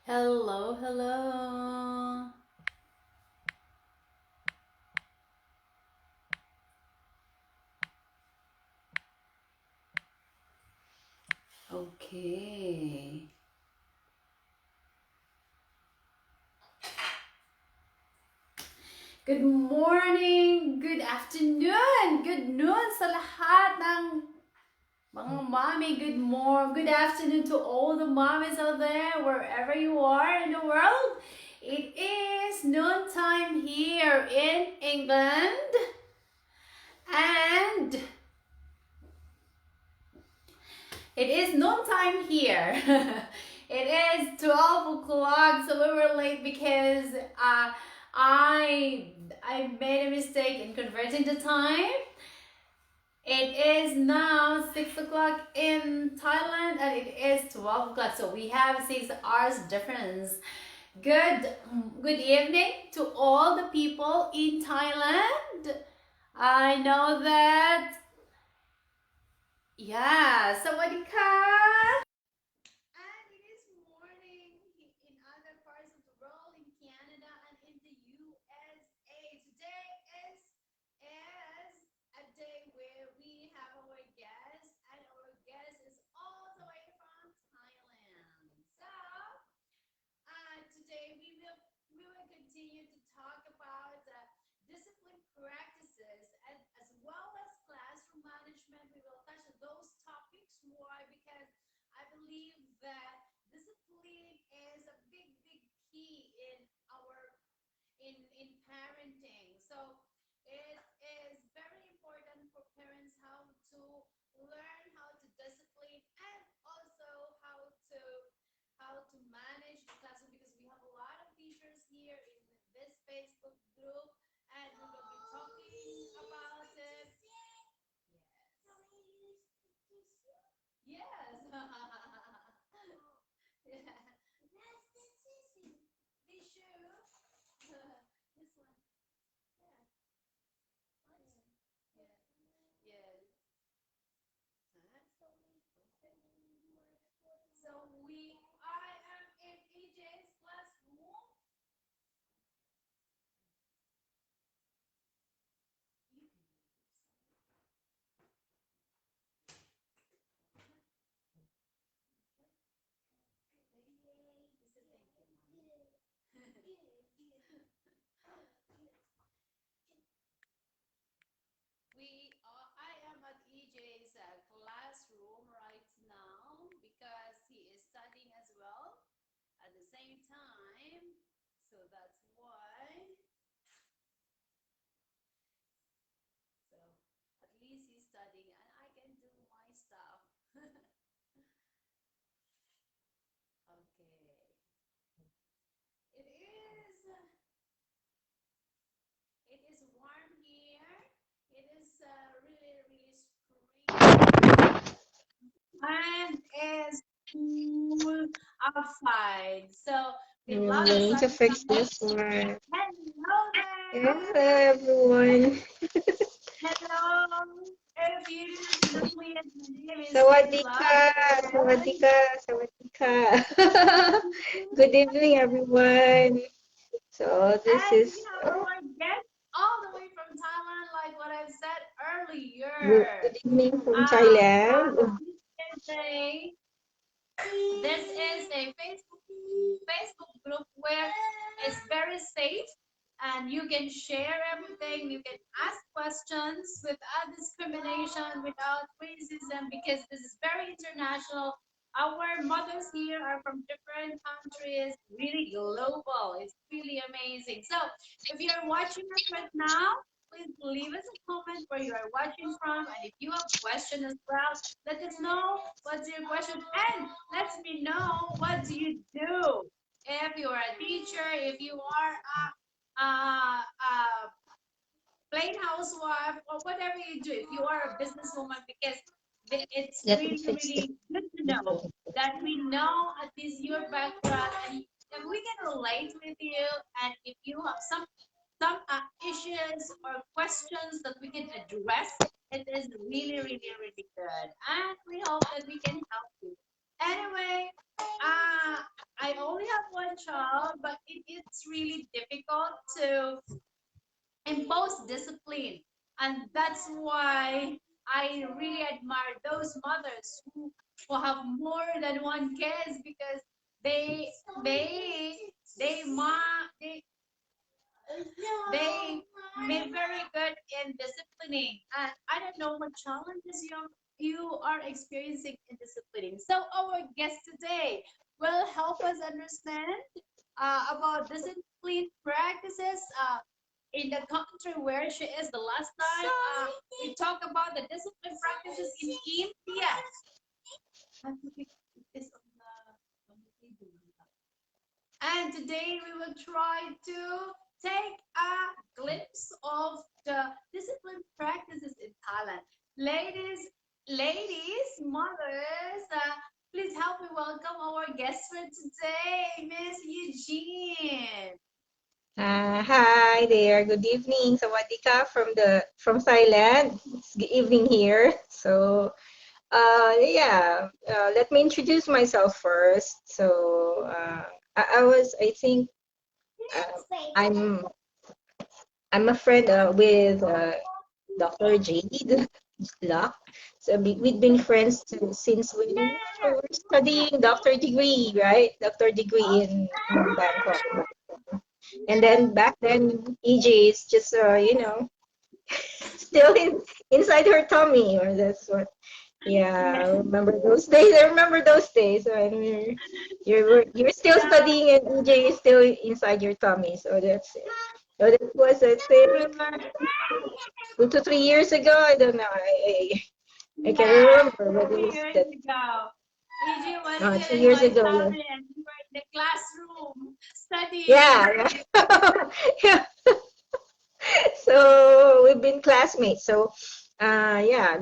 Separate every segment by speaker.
Speaker 1: Hello, hello. Okay. Good morning, good afternoon, good noon sa lahat ng mga mommy. Good afternoon to all the mommies out there, wherever you are in the world. It is noontime here in England, and it is noontime here. It is 12 o'clock, so we were late because I I made a mistake in converting the time. It is now 6 o'clock in Thailand and it is 12 o'clock, so we have 6 hours difference. Good evening to all the people in Thailand. I know that, yeah, sawadee. And it is morning in other parts of the world, in Canada and in the USA. Today is a day where we have our guest, and our guest is all the way from Thailand. So today we will continue to talk about discipline practices as well as classroom management. We will touch on those topics more because I believe that discipline is a big key in our in parenting. So it is very important for parents how to learn how to discipline and also how to manage the classroom, because we have a lot of teachers here in this Facebook group and we will be talking about it. Yes. Yes. Yeah. Tissue. This one. Yeah. Yeah. Yes. So I am in EJ's classroom. You can do this. This is thank you, mommy. I am at EJ's classroom right now because he is studying as well at the same time. So that's why. So at least he's studying and I can do my stuff. Okay. It is warm here. It is really spring and is cool outside. So with
Speaker 2: I'm
Speaker 1: lots of
Speaker 2: going to fix
Speaker 1: sunshine.
Speaker 2: this one.
Speaker 1: Hello
Speaker 2: Hello,
Speaker 1: there.
Speaker 2: everyone.
Speaker 1: Hello. If you look me at my name is
Speaker 2: Sawadika.
Speaker 1: Kayla.
Speaker 2: Sawadika. Sawadika. Good evening, everyone. So this
Speaker 1: And we
Speaker 2: is
Speaker 1: have our guest all the way from Thailand, like what I said earlier.
Speaker 2: good evening from
Speaker 1: Uh,
Speaker 2: Thailand.
Speaker 1: this is a this is a Facebook group where it's very safe and you can share everything. You can ask questions without discrimination, without racism, because this is very international. Our mothers here are from different countries, really global. It's really amazing. So if you're watching us right now, please leave us a comment where you are watching from. And if you have questions as well, let us know what's your question and let me know what do you do. If you are a teacher, if you are a plain housewife, or whatever you do, if you are a businesswoman, because it's
Speaker 2: Let me fix this.
Speaker 1: really good to know that we know at least your background and we can relate with you. And if you have some issues or questions that we can address, it is really good. And we hope that we can help you. Anyway, I only have one child, but it's really difficult to impose discipline. And that's why I really admire those mothers who have more than one kids because they they they ma they made very good in disciplining. And I don't know what challenges you are experiencing in disciplining. So our guest today will help us understand about discipline practices in the country where she is. The last time we talked about the discipline practices in India. I have to pick this on the table. And today we will try to take a glimpse of the discipline practices in Thailand. Ladies, mothers, please help me welcome our guest for today, Miss Eugene.
Speaker 2: Hi there. Good evening. Sawadika from Thailand. It's good evening here. So yeah, let me introduce myself first. So I think I'm I'm a friend with Dr. Jade Luck. So we've been friends since we were studying doctor degree, right? Doctor degree in Bangkok. And then back then, EJ is just still inside her tummy, or that's what. Yeah, I remember those days. I remember those days when you're still studying and EJ is still inside your tummy. So that's it. So that was, I think, 2 to 3 years ago. I don't know. I can't
Speaker 1: Yeah,
Speaker 2: remember, but it
Speaker 1: 2
Speaker 2: was
Speaker 1: years
Speaker 2: that
Speaker 1: ago. EJ was still
Speaker 2: 2
Speaker 1: in
Speaker 2: years
Speaker 1: my
Speaker 2: ago.
Speaker 1: tummy and we were in the classroom studying.
Speaker 2: Yeah, yeah. Yeah. So we've been classmates. So yeah,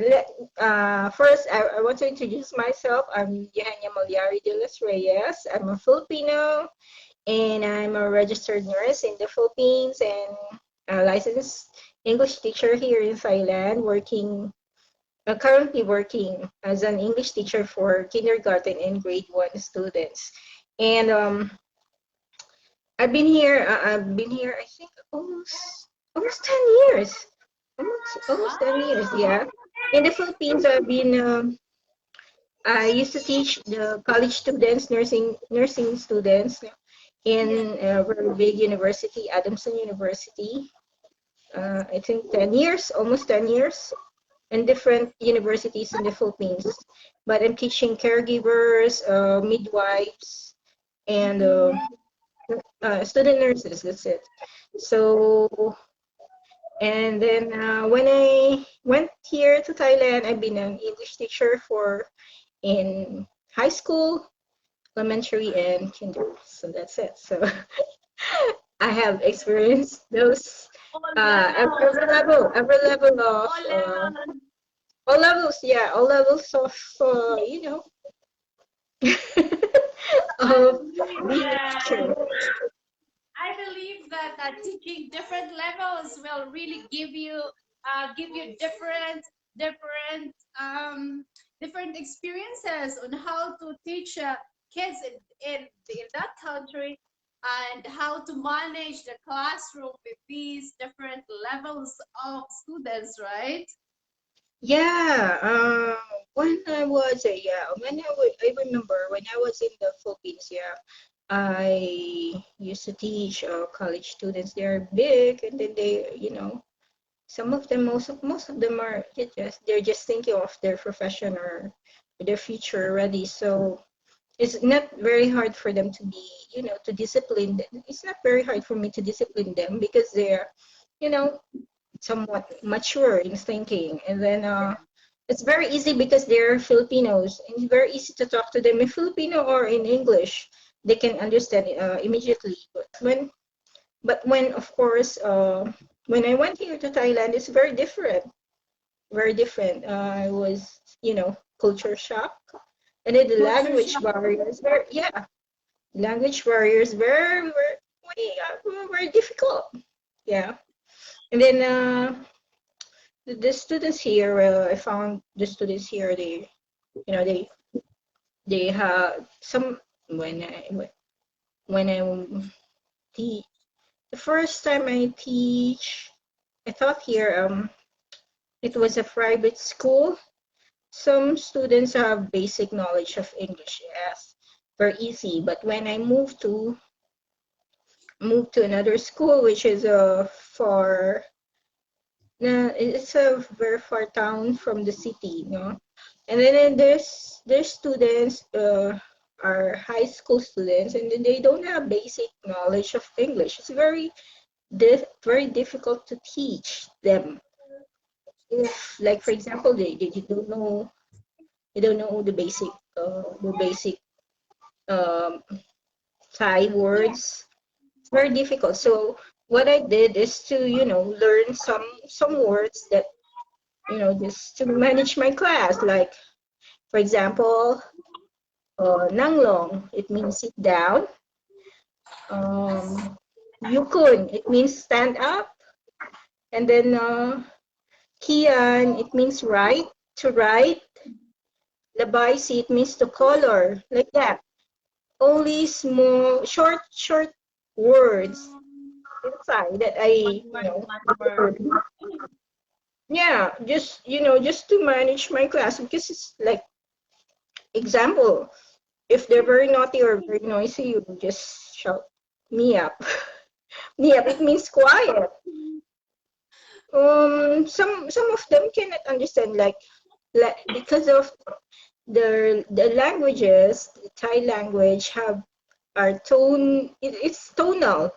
Speaker 2: first I want to introduce myself. I'm Yehania Malyari de los Reyes. I'm a Filipino and I'm a registered nurse in the Philippines and a licensed English teacher here in Thailand, currently working as an English teacher for kindergarten and grade 1 students. And I've been here. I think almost 10 years. Almost 10 years. Yeah. In the Philippines, I used to teach the college students, nursing students, in a very big university, Adamson University. I think 10 years, almost 10 years, in different universities in the Philippines. But I'm teaching caregivers, midwives, and student nurses. That's it. So, and then when I went here to Thailand, I've been an English teacher in high school, elementary, and kinder. So that's it. So I have experienced those
Speaker 1: All levels.
Speaker 2: every level of
Speaker 1: All levels.
Speaker 2: all levels. Yeah, all levels of
Speaker 1: I
Speaker 2: of
Speaker 1: believe
Speaker 2: being a
Speaker 1: that
Speaker 2: teacher.
Speaker 1: teaching different levels will really give you different different experiences on how to teach kids in that country and how to manage the classroom with these different levels of students, right?
Speaker 2: Yeah, I remember when I was in the Philippines, yeah, I used to teach college students. They're big, and then some of them, most of them are they're just thinking of their profession or their future already. So it's not very hard for them to be, to discipline them. It's not very hard for me to discipline them because they're, you know, somewhat mature in thinking. And then it's very easy because they're Filipinos, and it's very easy to talk to them in Filipino or in English. They can understand immediately. But when of course, when I went here to Thailand, it's very different. Very different. I was, culture shock, and then the
Speaker 1: Culture
Speaker 2: language
Speaker 1: shock.
Speaker 2: barriers. Very, yeah, language barriers very difficult. Yeah, and then the students here, I found the students here, they, you know, they have some, when when I teach. The first time I teach, I thought here it was a private school. Some students have basic knowledge of English, yes, very easy. But when I moved to another school, which is far, it's a very far town from the city, you know. And then there's students are high school students, and then they don't have basic knowledge of English. It's very difficult to teach them. If, like for example, they don't know the basic um, Thai words. It's very difficult. So what I did is to learn some words that just to manage my class. Like for example, nanglong, it means sit down. Yukun, it means stand up. And then kian, it means write, to write. Labaisi, it means to color, like that. Only small, short words inside that
Speaker 1: One word.
Speaker 2: yeah, just to manage my class because it's like example, if they're very naughty or very noisy, you just shout me up. Me up, it means quiet. Some of them cannot understand like because of the languages, the Thai language have our tone. It's tonal.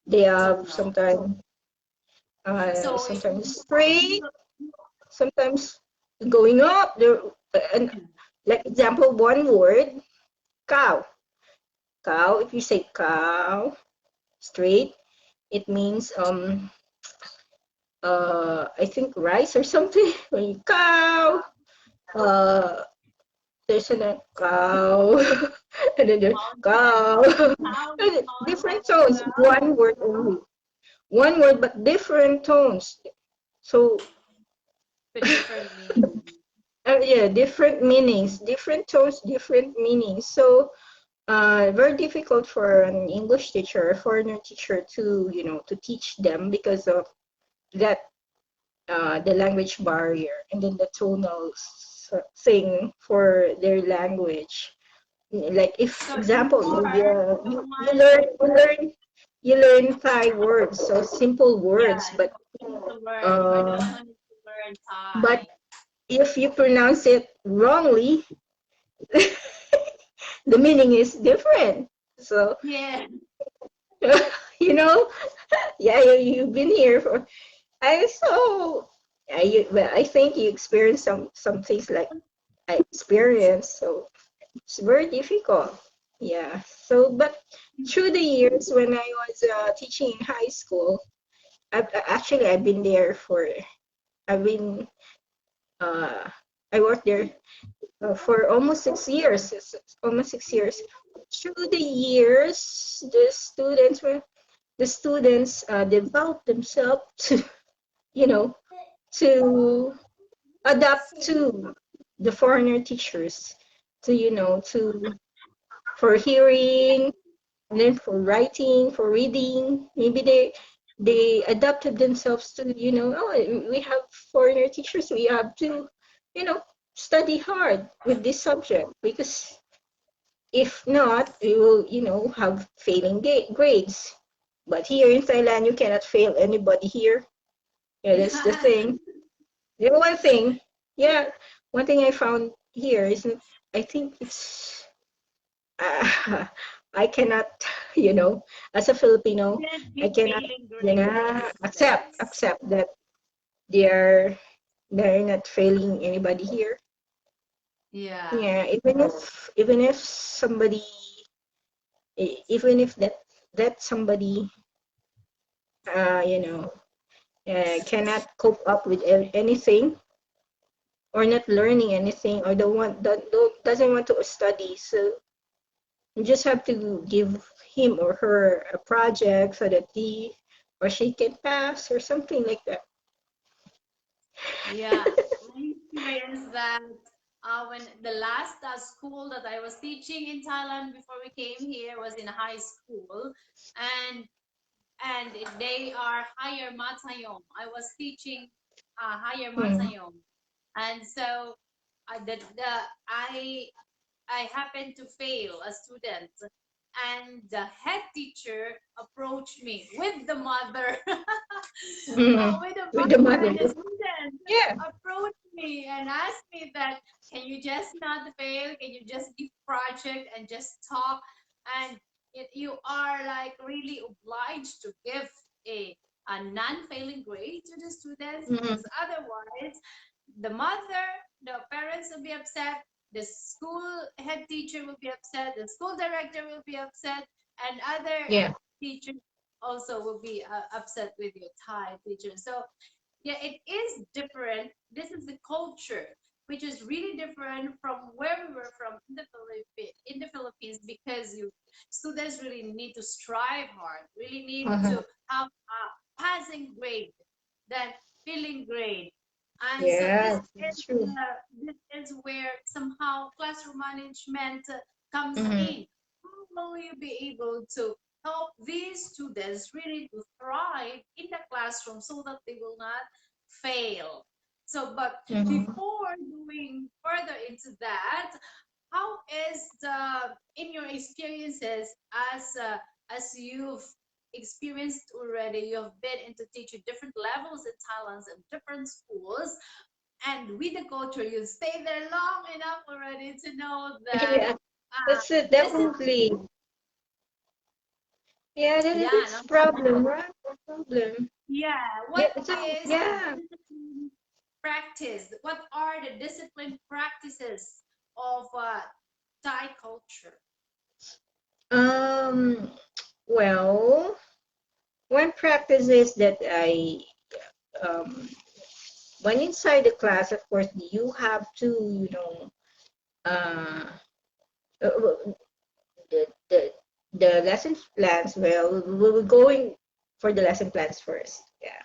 Speaker 2: They have
Speaker 1: So
Speaker 2: sometimes straight, sometimes going up. There and like example, one word, cow. Cow. If you say cow straight, it means I think rice or something. When you cow, uh there's a cow, and then there's cow.
Speaker 1: how
Speaker 2: Different tones, one word only. One word, but different tones. So,
Speaker 1: with different meaning.
Speaker 2: yeah, different meanings, different tones, different meanings. So, very difficult for an English teacher, a foreigner teacher to teach them because of that, the language barrier, and then the tonal thing for their language. Like if
Speaker 1: So
Speaker 2: example, you
Speaker 1: want
Speaker 2: learn you learn you learn Thai words, so simple words,
Speaker 1: yeah,
Speaker 2: but
Speaker 1: the word, but you
Speaker 2: uh,
Speaker 1: also need to learn
Speaker 2: but
Speaker 1: Thai.
Speaker 2: if you pronounce it wrongly, the meaning is different. So
Speaker 1: Yeah.
Speaker 2: you know, yeah, you've been here for. I so well, I think you experienced some things like I experienced. So it's very difficult. Yeah. So, but through the years when I was teaching in high school, actually I've been there for. I've been. Uh, I worked there for almost 6 years. It's almost 6 years. Through the years, the students developed themselves to you know to adapt to the foreigner teachers, to for hearing, and then for writing, for reading. Maybe they adapted themselves to, oh, we have foreigner teachers, we have to, you know, study hard with this subject because if not, we will, have failing grades. But here in Thailand, you cannot fail anybody here. Yeah, that's the
Speaker 1: Yeah.
Speaker 2: thing. The one thing, yeah, one thing I found here is, I think it's I cannot, as a Filipino,
Speaker 1: Can't
Speaker 2: I
Speaker 1: be
Speaker 2: cannot,
Speaker 1: failing grades.
Speaker 2: accept that they're they're not failing anybody here.
Speaker 1: Yeah.
Speaker 2: Yeah, even if somebody, even if that somebody, uh, you know, cannot cope up with anything or not learning anything or doesn't want to study, so you just have to give him or her a project so that he or she can pass or something like that.
Speaker 1: Yeah. My experience that when the last school that I was teaching in Thailand before we came here was in high school, and they are higher matayom. I was teaching higher
Speaker 2: Mm.
Speaker 1: matayom, and so I I happened to fail a student, and the head teacher approached me with the mother,
Speaker 2: Mm.
Speaker 1: with the
Speaker 2: With the
Speaker 1: mother,
Speaker 2: mother.
Speaker 1: and the student
Speaker 2: Yeah.
Speaker 1: approached me and asked me that, can you just not fail? Can you just give project and just talk? And you are like really obliged to give a non-failing grade to the students,
Speaker 2: Mm.
Speaker 1: because otherwise the mother, the parents will be upset, the school head teacher will be upset, the school director will be upset, and other
Speaker 2: Yeah.
Speaker 1: teachers also will be upset with your Thai teacher. So yeah, it is different. This is the culture, which is really different from where we were from in the Philippines, because you students really need to strive hard, really need
Speaker 2: Uh-huh.
Speaker 1: to have a passing grade, then filling grade. And so
Speaker 2: Yeah, that's true.
Speaker 1: this is where somehow classroom management comes
Speaker 2: Mm-hmm.
Speaker 1: in. How will you be able to help these students really to thrive in the classroom so that they will not fail? So, but
Speaker 2: Mm-hmm.
Speaker 1: before going further into that, how is the in your experiences as you've experienced already, you have been into teaching different levels in Thailand and different schools, and with the culture, you stay there long enough already to know that
Speaker 2: Yeah, that's it, definitely.
Speaker 1: discipline.
Speaker 2: Yeah,
Speaker 1: Yeah,
Speaker 2: that's
Speaker 1: no,
Speaker 2: problem, right? No problem.
Speaker 1: yeah.
Speaker 2: Yeah,
Speaker 1: What
Speaker 2: it's a,
Speaker 1: is the
Speaker 2: yeah.
Speaker 1: discipline practice? What are the discipline practices of Thai culture?
Speaker 2: Um, well, one practice is that um, when inside the class, of course, you have to, uh, uh, the, the, the lesson plans, well, we're going for the lesson plans first. Yeah.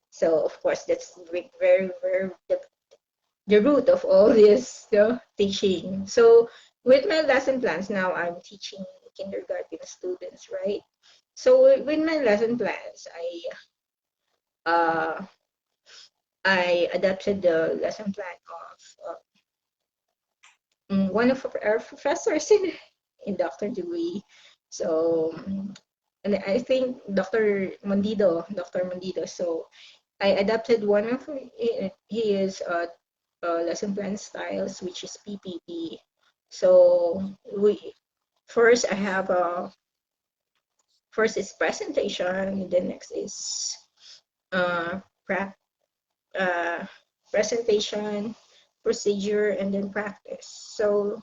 Speaker 2: So, of course, that's very, very, the root of all this teaching. So with my lesson plans now, I'm teaching kindergarten students, right? So with my lesson plans, uh, I adapted the lesson plan of one of our professors in Dr. Dewey. So and I think Dr. Mandido. So I adapted one of his lesson plan styles, which is PPT. So we first I have a first is presentation, the next is uh, pra- uh, presentation, procedure, and then practice. So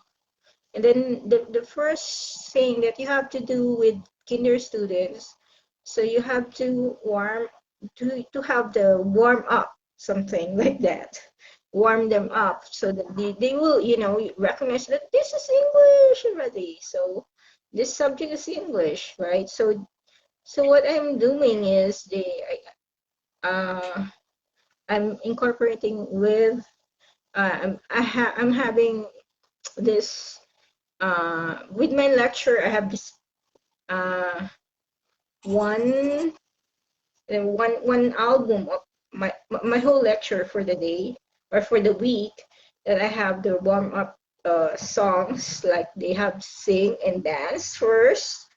Speaker 2: and then the first thing that you have to do with kinder students, so you have to have the warm up, something like that. Warm them
Speaker 1: Yeah,
Speaker 2: up so that they will, recognize that this is English already. So this subject is English, right? So what I'm doing is uh, I'm incorporating with I'm having this with my lecture. I have this uh, one one album of my whole lecture for the day or for the week, that I have the warm up songs, like they have sing and dance first,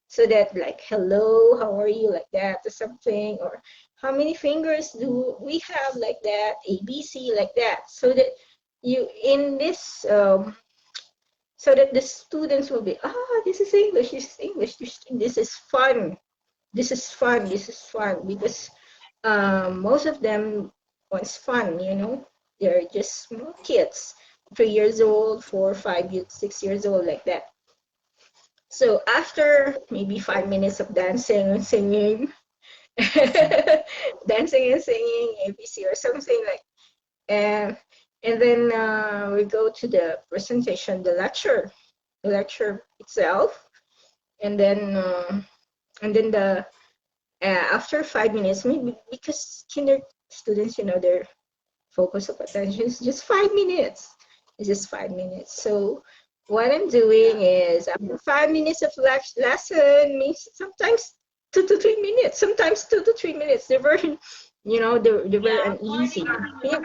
Speaker 2: so that like hello, how are you, like that, or something, or how many fingers do we have, like that, ABC, like that, so that you in this so that the students will be, this is English, this is English, this is fun, this is fun, this is fun, because most of them wants fun, they're just small kids, 3 years old, 4, 5, 6 years old, like that. So after maybe 5 minutes of dancing and singing, dancing and singing ABC or something like, and and then we go to the presentation, the lecture itself, and then the after 5 minutes, maybe because kinder students, their focus of attention is just 5 minutes. It's just 5 minutes. So what I'm doing is after 5 minutes of lesson means sometimes 2 to 3 minutes, sometimes 2 to 3 minutes. They were, they were
Speaker 1: Yeah,
Speaker 2: uneasy. Yeah.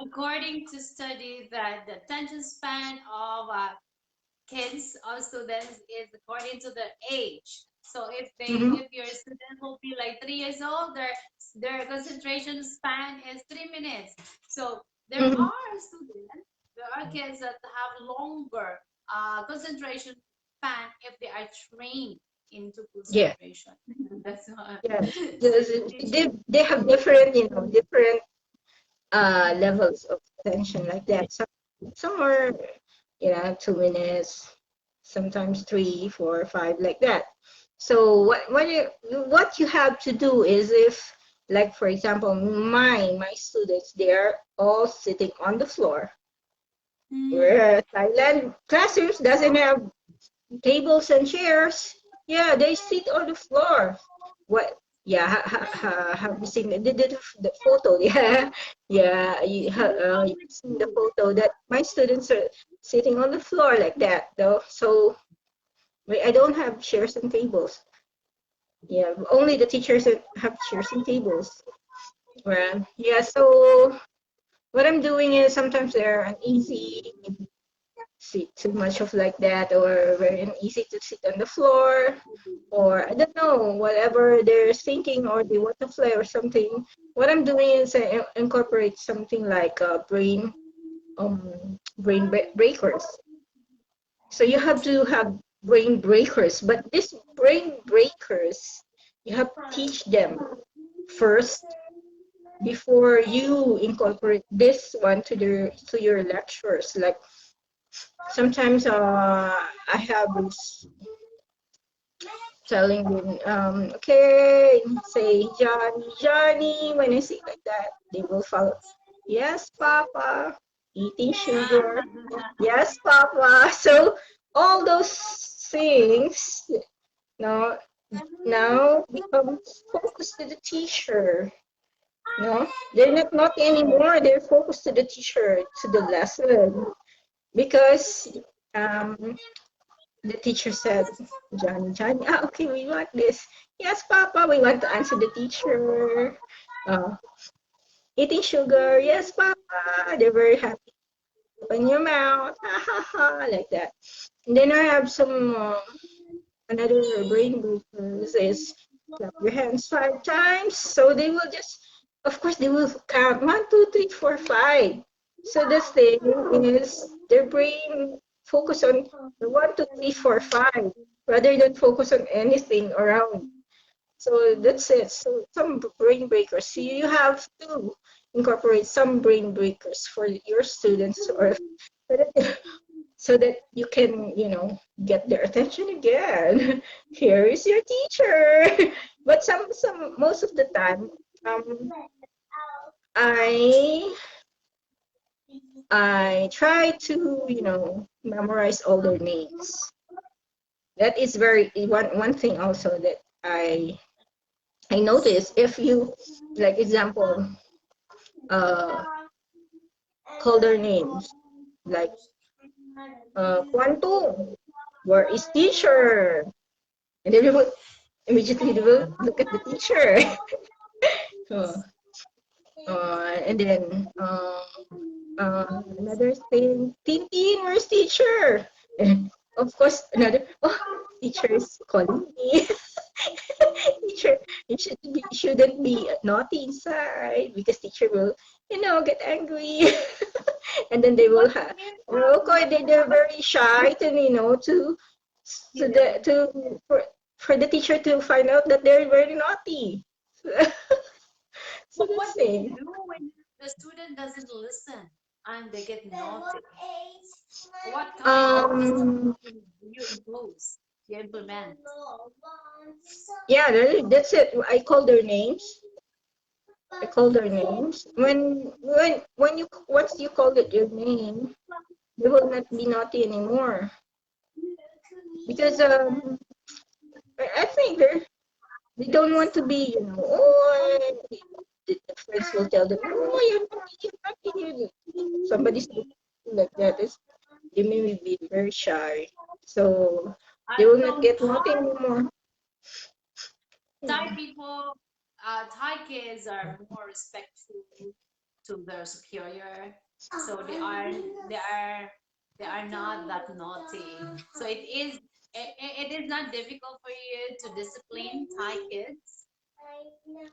Speaker 1: according to study that the attention span of kids or students is according to their age. So
Speaker 2: Mm-hmm.
Speaker 1: if your student will be like 3 years old, their concentration span is 3 minutes. So there
Speaker 2: Mm-hmm.
Speaker 1: are students, there are kids that have longer concentration span if they are trained into
Speaker 2: Yeah.
Speaker 1: concentration. That's why
Speaker 2: Yes.
Speaker 1: teaching.
Speaker 2: They have different, different levels of attention like that. Some are, 2 minutes, sometimes three, four, five, like that. So what you have to do is if, like for example, my students, they are all sitting on the floor.
Speaker 1: Hmm.
Speaker 2: Whereas Thailand classrooms doesn't have tables and chairs. Yeah, they sit on the floor. What? Yeah, have you seen the photo? Yeah, yeah. You've seen the photo that my students are sitting on the floor like that, though. So I don't have chairs and tables. Yeah, only the teachers that have chairs and tables. Well, yeah. So what I'm doing is sometimes they're uneasy, sit too much of like that, or very easy to sit on the floor, or I don't know, whatever they're thinking, or they want to play or something. What I'm doing is I incorporate something like breakers. So you have to have brain breakers, but these brain breakers, you have to teach them first before you incorporate this one to your lectures. Like sometimes I have this telling them, okay, say Johnny, Johnny. When I say like that, they will follow. Yes, Papa. Eating sugar. Yes, Papa. So all those things now now becomes focused to the teacher. No, they're not anymore. They're focused to the teacher, to the lesson, because um the teacher said, Johnny, Johnny, okay, we want this. Yes, Papa, we want to answer the teacher. Uh, Eating sugar. Yes, Papa. They're very happy. Open your mouth. Ha ha ha, like that. And then I have some another brain breakers is clap your hands 5 times. So they will just, of course, they will count 1, 2, 3, 4, 5. So the thing is their brain focus on the 1, 2, 3, 4, 5 rather than focus on anything around. So that's it. So some brain breakers. So you have to incorporate some brain breakers for your students, or so that so that you can, get their attention again. Here is your teacher. But some most of the time, um, I I try to, memorize all their names. That is very one thing also that I notice. If you, like example, uh, call their names, like Kwantung, where is teacher? And then we will immediately they will look at the teacher. uh, and then another thing, Tintin, where's teacher? And of course, another, oh, teacher is calling me. Teacher, shouldn't be naughty inside because teacher will, get angry. And then they will
Speaker 1: What
Speaker 2: have,
Speaker 1: is
Speaker 2: okay, they're very shy to, for the teacher to find out that they're very naughty. So
Speaker 1: what
Speaker 2: that's
Speaker 1: do you
Speaker 2: it.
Speaker 1: do when the student doesn't listen and they get naughty? What kind of
Speaker 2: Um,
Speaker 1: discipline do you impose? You implement?
Speaker 2: yeah, that's it. I call their names. I call their names. When you once you call it your name, they will not be naughty anymore because I think they don't want to be, oh, the friends will tell them, oh, you're naughty, you're naughty. Somebody's looking something like that. They may be very shy, so they will not
Speaker 1: So
Speaker 2: get naughty anymore.
Speaker 1: Thai people, Thai kids are more respectful to their superior, so they are they are not that naughty. So it is not difficult for you to discipline Thai kids.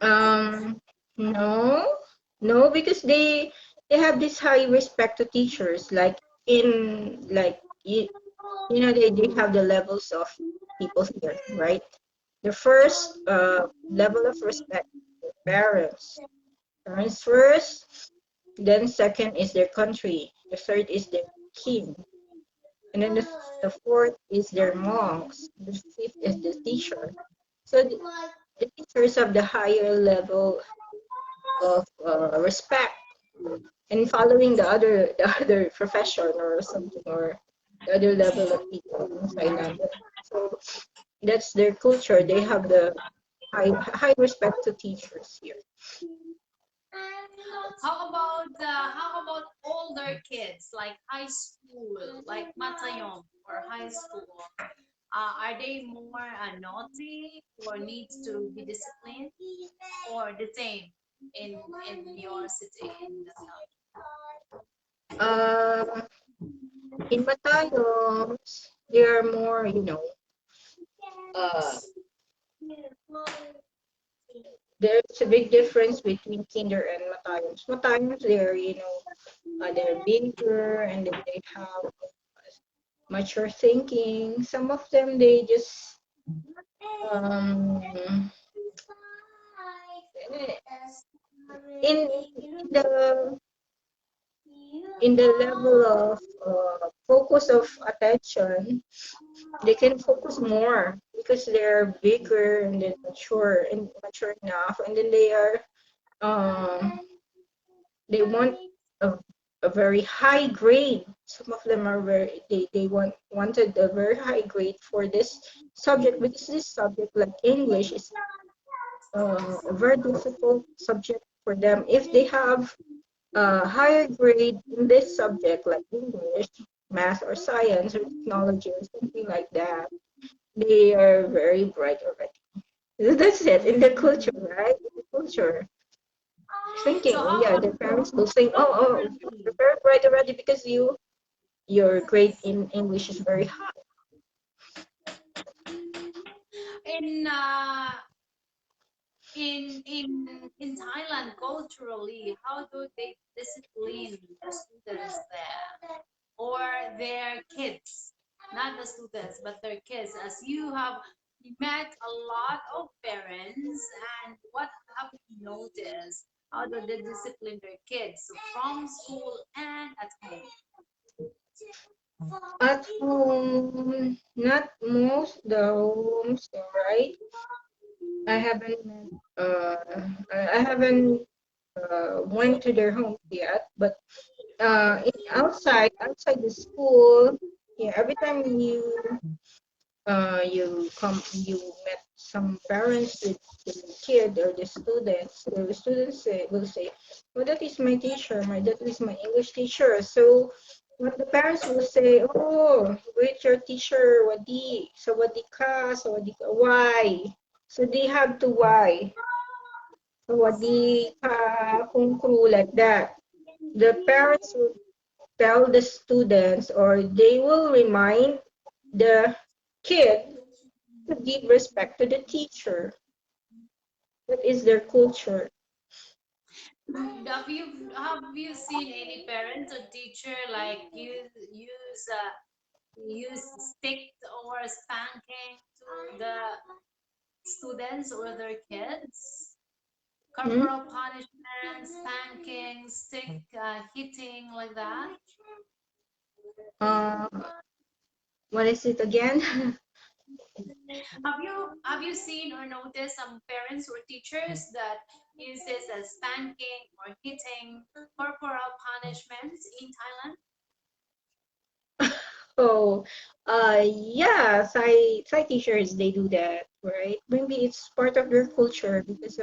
Speaker 2: Um, no, no, because they have this high respect to teachers. Like in like you know they have the levels of people here, right? The first level of respect, their parents. Parents first, then second is their country. The third is their king. And then the fourth is their monks. The fifth is the teacher. So the teachers have the higher level of respect and following the other profession or something or the other level of people in Thailand. So that's their culture. They have the high respect to teachers here.
Speaker 1: How about older kids like high school, like matayom or high school? Are they more naughty or needs to be disciplined, or the same in your city in the
Speaker 2: Uh, in Matayoms, they are more, uh, there's a big difference between kinder and Matayoms. Matayoms, they're bigger and then they have mature thinking. Some of them, they just, um, in the in the level of focus of attention, they can focus more because they're bigger and then mature enough, and then um, they want a, a very high grade. Some of them are wanted a very high grade for this subject because this subject, like English, is a very difficult subject for them. If they have a higher grade in this subject, like English, math, or science, or technology, or something like that, they are very bright already. That's it in the culture, right? In the culture.
Speaker 1: So
Speaker 2: Thinking,
Speaker 1: how
Speaker 2: yeah,
Speaker 1: about
Speaker 2: the parents will say, oh, you're
Speaker 1: maturity?
Speaker 2: very bright already because your grade in English is very high.
Speaker 1: In in Thailand culturally, how do they discipline the students there or their kids? Not the students, but their kids. As you have met a lot of parents, and what have you noticed? How do they discipline their kids from school and at home?
Speaker 2: At home, not most the homes, right? I haven't met, I haven't went to their homes yet, but outside the school, yeah, every time you met some parents with the kid or the students will say, "Oh, that is my teacher. That is my English teacher." So what the parents will say, "Oh, greet your teacher, wadi, sawadee ka, why?" So they have to why, sawadee ka, kung crew like that. The parents will tell the students or they will remind the kid to give respect to the teacher. That is their culture.
Speaker 1: Have you seen any parents or teacher like use stick or spanking to the students or their kids?
Speaker 2: Hmm?
Speaker 1: Corporal punishment, spanking, stick hitting like that.
Speaker 2: Uh, what is it again?
Speaker 1: Have you seen or noticed some parents or teachers that uses a spanking or hitting corporal punishments in Thailand?
Speaker 2: Oh, yeah, Thai teachers, they do that, right? Maybe it's part of their culture because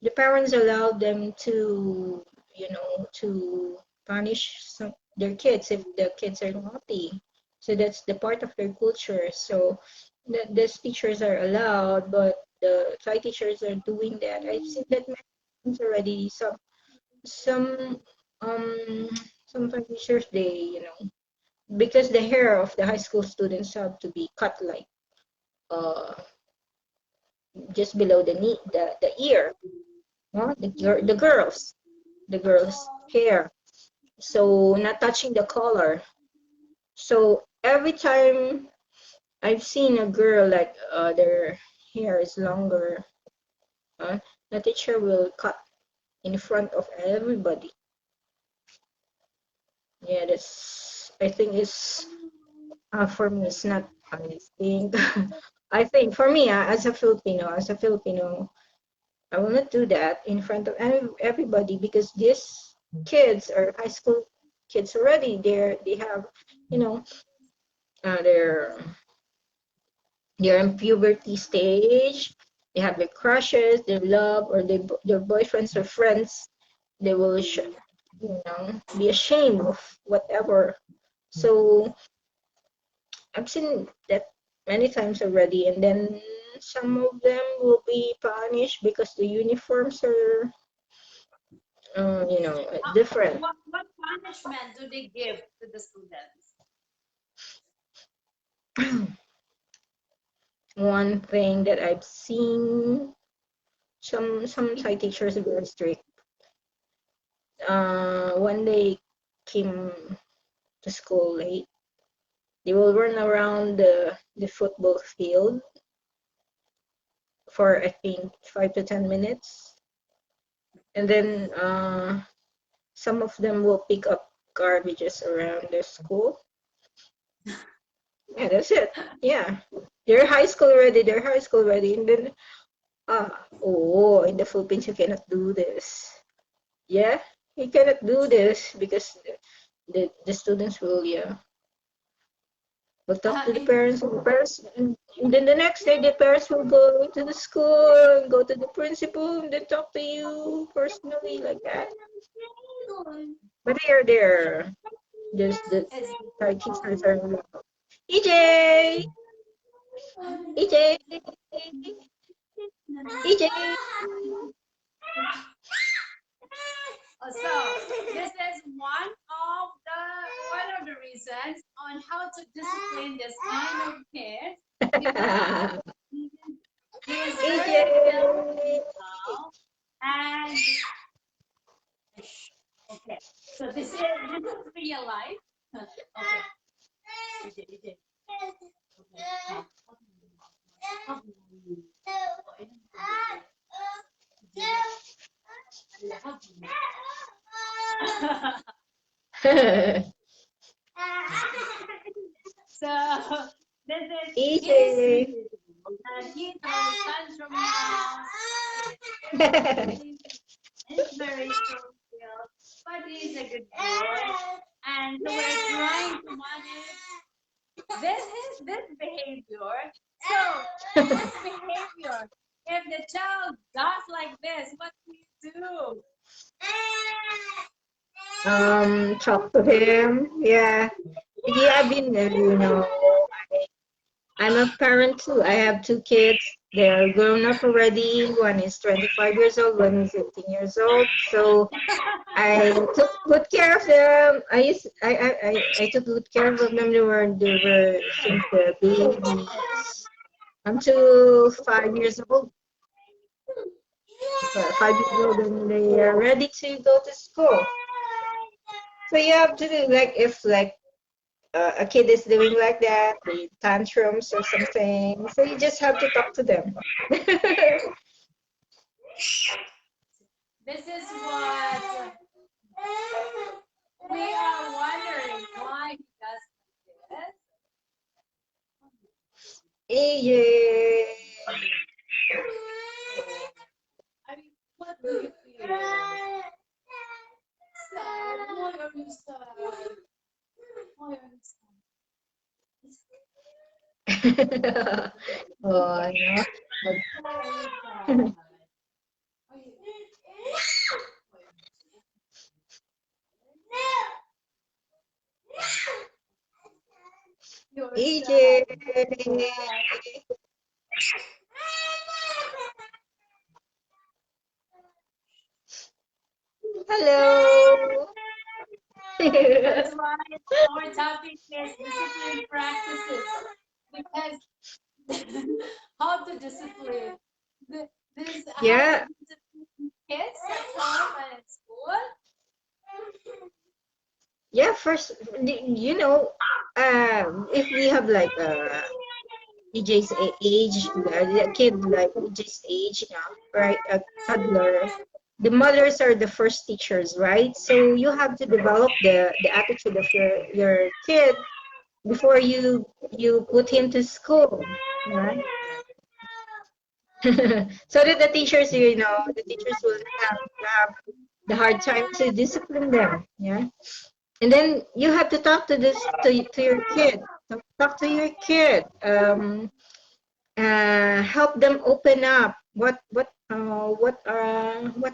Speaker 2: the parents allow them to punish their kids if the kids are naughty. So that's the part of their culture. So these teachers are allowed, but the Thai teachers are doing that. I've seen that many times already. Some um some Thai teachers, they, because the hair of the high school students have to be cut like uh just below the knee, the ear, no? The girls hair, so not touching the collar. So every time I've seen a girl like their hair is longer, uh, the teacher will cut in front of everybody. Yeah, that's, I think it's, for me it's not, I think I think for me, as a Filipino, I will not do that in front of everybody, because these kids are high school kids already. They have, you know, uh, they're they're in puberty stage. They have their crushes, their love, or their boyfriends or friends. They will, be ashamed of whatever. So I've seen that many times already, and then some of them will be punished because the uniforms are, different.
Speaker 1: What punishment do they give to the students?
Speaker 2: One thing that I've seen, some Thai teachers are very strict. When they came to school late, they will run around the football field for, I think, 5 to 10 minutes, and then some of them will pick up garbages around the school. Yeah, that's it. Yeah, They're high school already, and then in the Philippines you cannot do this. Yeah, you cannot do this because the students will, yeah, will talk to the parents, and then the next day the parents will go to the school and go to the principal and then talk to you personally like that. But they're there. There's the Thai teachers are like, EJ, EJ, EJ.
Speaker 1: So this is one of the reasons on how to discipline this kind of kid, because he is very
Speaker 2: EJ.
Speaker 1: physical. And okay, so this is real life. Okay, you did. Okay. So this is he's
Speaker 2: EJ.
Speaker 1: and he knows tantrum now. He's very social, but he's a good boy, and so we're trying to manage this behavior. So this behavior, if the child does like this, what do you do?
Speaker 2: Talk to him. Yeah. Yeah, I've been there, I'm a parent too. I have two kids. They're grown up already. One is 25 years old, one is 18 years old. So I took good care of them. I took good care of them. They were since they're babies until 5 years old. 5 years old, and they are ready to go to school. So you have to do, like, if like a kid is doing like that, the tantrums or something. So you just have to talk to them.
Speaker 1: This is what we are wondering why he does this.
Speaker 2: Yeah.
Speaker 1: I mean, what do you feel? Sad. Why are you sad? Why are you
Speaker 2: Oh, no.
Speaker 1: sad? You're
Speaker 2: EJ.
Speaker 1: sad. Sad.
Speaker 2: Hello.
Speaker 1: That's why our topic is discipline practices. Because how to discipline this, how to
Speaker 2: Yeah,
Speaker 1: discipline kids at home and at school.
Speaker 2: yeah. First, if we have like EJ's age, the kid like EJ's age now, right? A toddler. The mothers are the first teachers, right? So you have to develop the attitude of your kid before you put him to school, right? So that the teachers will have the hard time to discipline them, yeah. And then you have to talk to your kid. Talk to your kid. Help them open up. What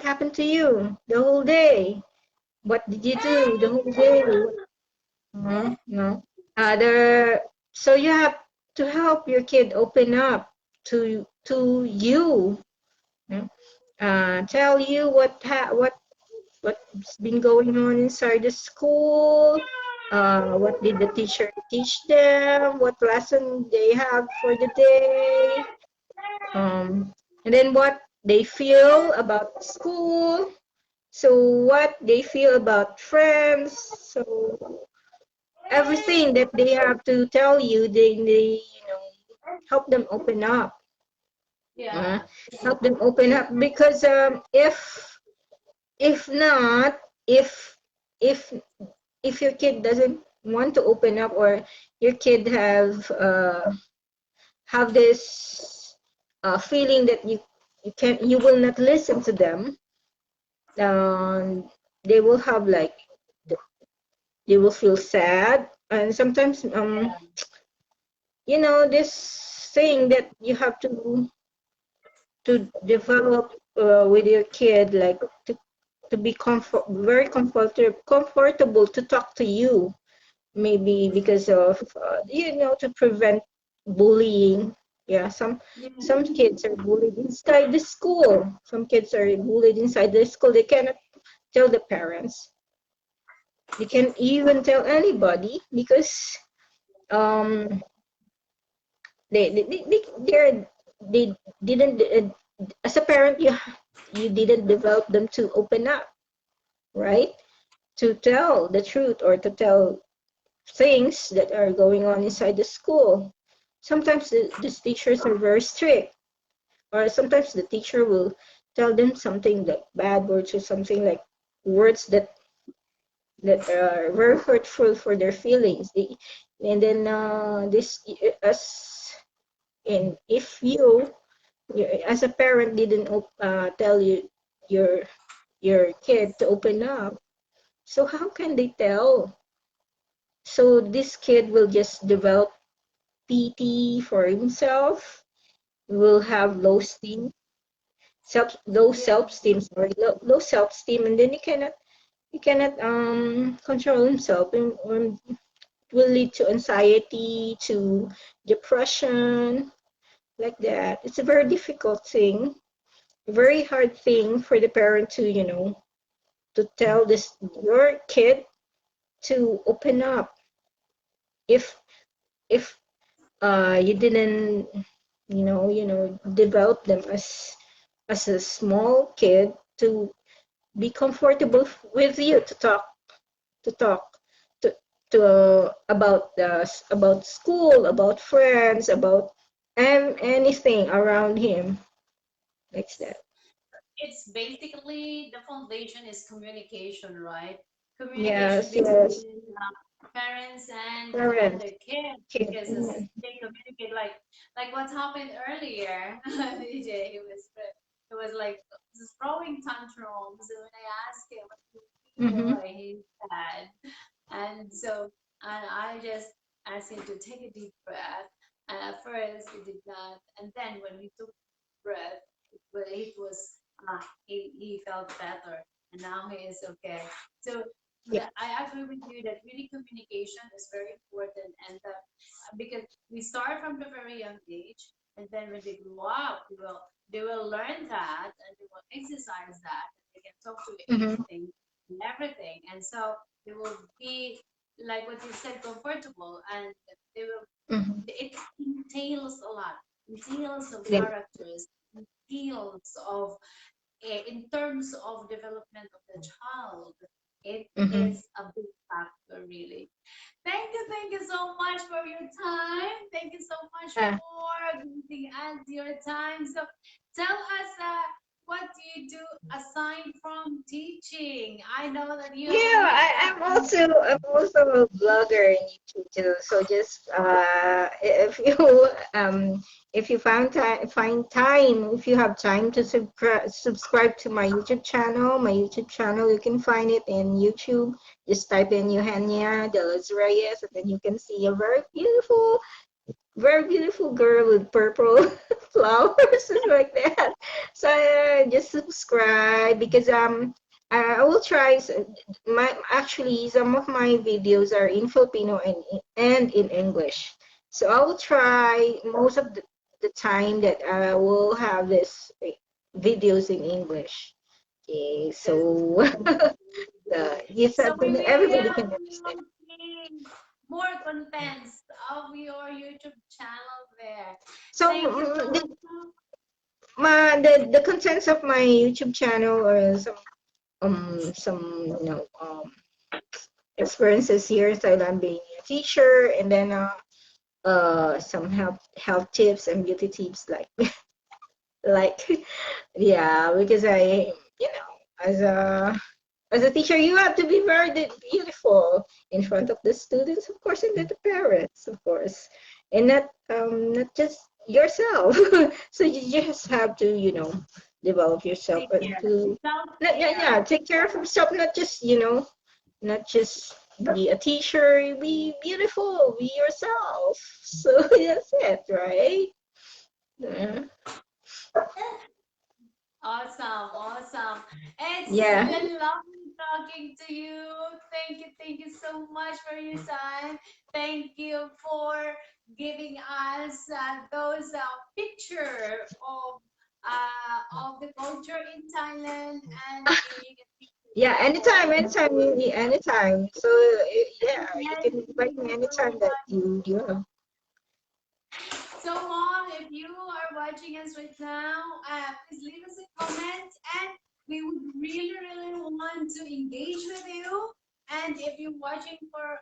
Speaker 2: happened to you the whole day? What did you do the whole day? No. The So you have to help your kid open up to you. No? Tell you what's been going on inside the school. What did the teacher teach them? What lesson they have for the day? And then what they feel about school. So what they feel about friends. So everything that they have to tell you, they help them open up. Uh,
Speaker 1: Yeah.
Speaker 2: Help them open up because if not, if if your kid doesn't want to open up, or your kid have this feeling that you will not listen to them, um, they will have like they will feel sad, and sometimes
Speaker 1: Yeah.
Speaker 2: this thing that you have to develop with your kid, like to be very comfortable to talk to you, maybe because of to prevent bullying. Yeah,
Speaker 1: Yeah.
Speaker 2: some kids are bullied inside the school. Some kids are bullied inside the school. They cannot tell the parents. They can't even tell anybody because um they didn't as a parent, you didn't develop them to open up, right? To tell the truth, or to tell things that are going on inside the school. Sometimes these teachers are very strict, or sometimes the teacher will tell them something like bad words, or something like words that are very hurtful for their feelings. And then this as and if you as a parent didn't tell your your kid to open up, so how can they tell? So this kid will just develop pity for himself, will have low
Speaker 1: Yeah.
Speaker 2: self-esteem, sorry, low self-esteem, and then he cannot control himself, and will lead to anxiety, to depression, like that. It's a very difficult thing, very hard thing for the parent to tell this your kid to open up if if you didn't develop them as a small kid to be comfortable with you to talk about school, about friends, about anything around him, like that.
Speaker 1: It's basically the foundation is communication, right? Communication
Speaker 2: Yes,
Speaker 1: between
Speaker 2: yes.
Speaker 1: parents and
Speaker 2: Parents,
Speaker 1: the kids,
Speaker 2: kid.
Speaker 1: because as they communicate, like what happened earlier. DJ, he was like just throwing tantrums. So when I asked him what do you feel,
Speaker 2: Mm-hmm.
Speaker 1: he's sad, and so and I just asked him to take a deep breath. And at first he did not, and then when he took breath, it was he felt better, and now he is okay. So
Speaker 2: Yeah.
Speaker 1: I agree with you that really communication is very important, and because we start from the very young age, and then when they grow up, they will learn that, and they will exercise that. They can talk to
Speaker 2: Mm-hmm.
Speaker 1: anything and everything, and so they will be like what you said, comfortable, and they will.
Speaker 2: Mm-hmm.
Speaker 1: It entails a lot. Entails of
Speaker 2: Yeah.
Speaker 1: characters. Entails of in terms of development of the child. It
Speaker 2: Mm-hmm.
Speaker 1: is a big factor, really. Thank you so much for your time. Thank you so much
Speaker 2: Uh,
Speaker 1: for giving us your time. So tell us, what do you do aside from teaching? I know that you
Speaker 2: yeah,
Speaker 1: have a YouTube.
Speaker 2: I'm also a blogger in YouTube too. So just if you if you find time, if you have time to subscribe to my YouTube channel, you can find it in YouTube. Just type in Eugenia de los Reyes, and then you can see a very beautiful girl with purple flowers like that. So just subscribe because I will try my actually some of my videos are in Filipino and in English. So I will try most of the time that I will have this videos in English. Okay,
Speaker 1: That's
Speaker 2: so yes,
Speaker 1: so we really
Speaker 2: everybody can
Speaker 1: hope you
Speaker 2: understand.
Speaker 1: will see more contents of your YouTube channel there.
Speaker 2: So
Speaker 1: Thank you so much.
Speaker 2: the contents of my YouTube channel are some experiences here in Thailand being a teacher, and then some health tips and beauty tips like yeah, because as a teacher you have to be very beautiful in front of the students, of course, and then the parents, of course, and not just yourself. So you just have to develop yourself
Speaker 1: Take
Speaker 2: and
Speaker 1: care.
Speaker 2: to
Speaker 1: Self
Speaker 2: yeah,
Speaker 1: care.
Speaker 2: take care of yourself, not just be a teacher, be beautiful, be yourself. So that's it, right? Yeah.
Speaker 1: Awesome, awesome. It's
Speaker 2: Yeah.
Speaker 1: been lovely talking to you. Thank you so much for your time. Thank you for giving us those picture of the culture in Thailand, and you can see
Speaker 2: Yeah,
Speaker 1: beautiful.
Speaker 2: anytime. So yeah, you
Speaker 1: Thank
Speaker 2: can invite me
Speaker 1: you so
Speaker 2: anytime that
Speaker 1: much.
Speaker 2: you have.
Speaker 1: So, Mom, if you are watching us right now, please leave us a comment, and we would really, really want to engage with you. And if you're watching for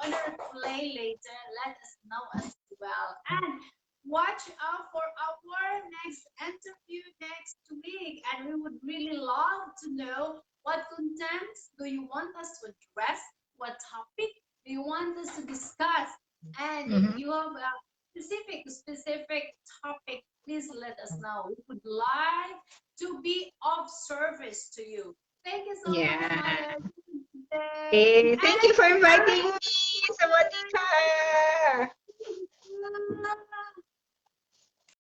Speaker 1: on our play later, let us know as well. And watch out for our next interview next week. And we would really love to know what contents do you want us to address, what topic do you want us to discuss, and if
Speaker 2: Hmm.
Speaker 1: you have specific topic, please let us know. We would like to be of service to you. Thank you so much,
Speaker 2: Yeah.
Speaker 1: Mother, today.
Speaker 2: Thank you
Speaker 1: And
Speaker 2: for inviting